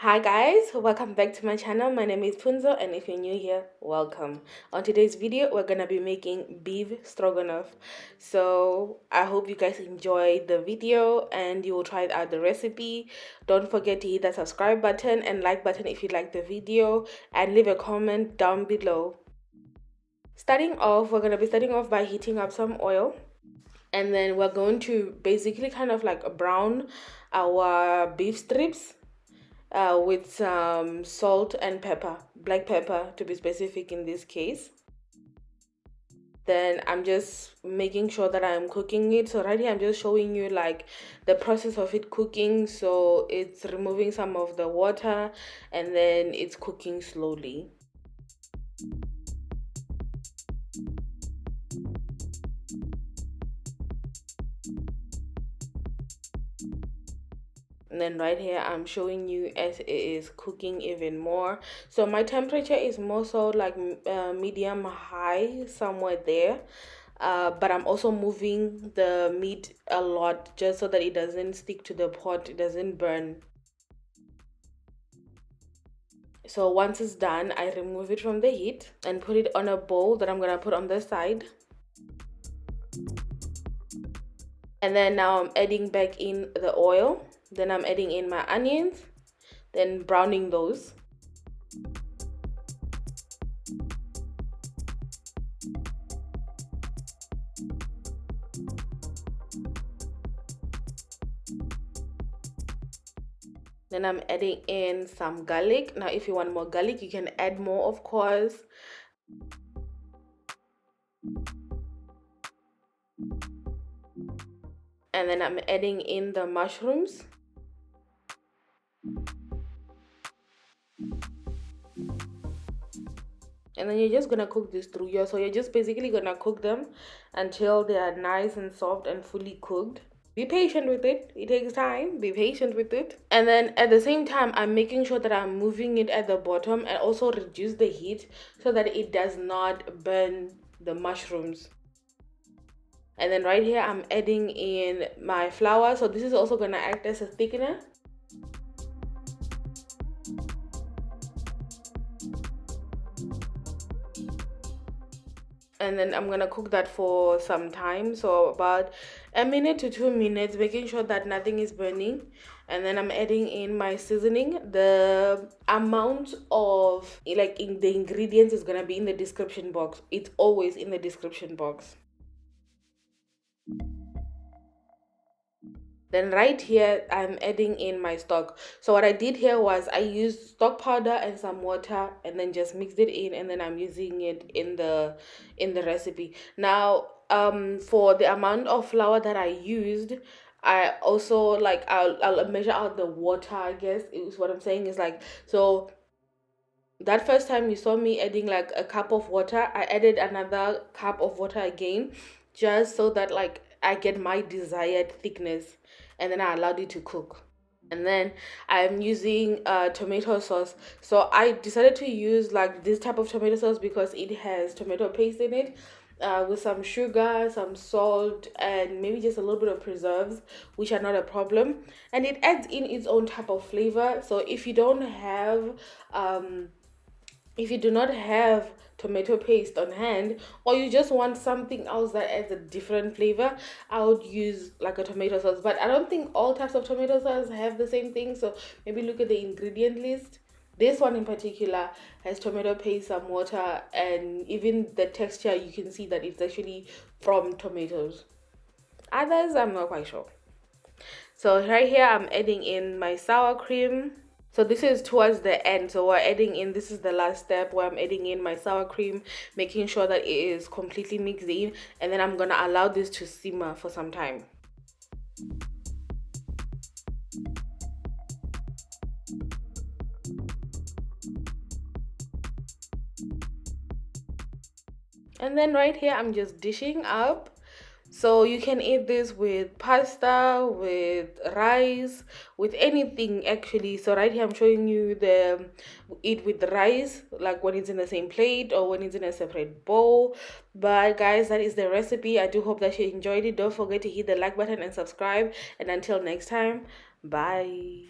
Hi guys, welcome back to my channel. My name is Punzo, and if you're new here, welcome. On today's video, we're gonna be making beef stroganoff. So I hope you guys enjoy the video and you will try out the recipe. Don't forget to hit that subscribe button and like button if you like the video, and leave a comment down below. We're gonna be starting off by heating up some oil, and then we're going to basically kind of like brown our beef strips with some salt and pepper, black pepper to be specific in this case. Then I'm just making sure that I'm cooking it. So right here I'm just showing you like the process of it cooking. So it's removing some of the water and then it's cooking slowly. And then right here I'm showing you as it is cooking even more. So my temperature is more so like medium high, somewhere there. But I'm also moving the meat a lot just so that it doesn't stick to the pot, it doesn't burn. So once it's done, I remove it from the heat and put it on a bowl that I'm gonna put on the side. And then now I'm adding back in the oil. Then I'm adding in my onions, then browning those. Then I'm adding in some garlic. Now if you want more garlic, you can add more, of course. And then I'm adding in the mushrooms. And then you're just gonna cook this through here. So you're just basically gonna cook them until they are nice and soft and fully cooked. Be patient with it, it takes time. Be patient with it. And then at the same time, I'm making sure that I'm moving it at the bottom and also reduce the heat so that it does not burn the mushrooms. And then right here I'm adding in my flour. So this is also gonna act as a thickener. And then I'm gonna cook that for some time, so about a minute to 2 minutes, making sure that nothing is burning. And then I'm adding in my seasoning. The amount of like in the ingredients is gonna be in the description box. It's always in the description box. Then right here I'm adding in my stock. So what I did here was I used stock powder and some water and then just mixed it in, and then I'm using it in the recipe. Now for the amount of flour that I used, I also like I'll measure out the water, I guess is what I'm saying. Is like, so that first time you saw me adding like a cup of water, I added another cup of water again, just so that like I get my desired thickness, and then I allowed it to cook. And then I'm using tomato sauce. So I decided to use like this type of tomato sauce because it has tomato paste in it, with some sugar, some salt, and maybe just a little bit of preserves, which are not a problem. And it adds in its own type of flavor. So if you do not have tomato paste on hand, or you just want something else that adds a different flavor, I would use like a tomato sauce. But I don't think all types of tomato sauce have the same thing, so maybe look at the ingredient list. This one in particular has tomato paste, some water, and even the texture, you can see that it's actually from tomatoes. Others I'm not quite sure. So right here I'm adding in my sour cream. So this is towards the end. So we're adding in, this is the last step where I'm adding in my sour cream, making sure that it is completely mixed in, and then I'm gonna allow this to simmer for some time. And then right here I'm just dishing up. So you can eat this with pasta, with rice, with anything actually. So right here I'm showing you the eat with rice, like when it's in the same plate or when it's in a separate bowl. But guys, that is the recipe. I do hope that you enjoyed it. Don't forget to hit the like button and subscribe. And until next time, bye.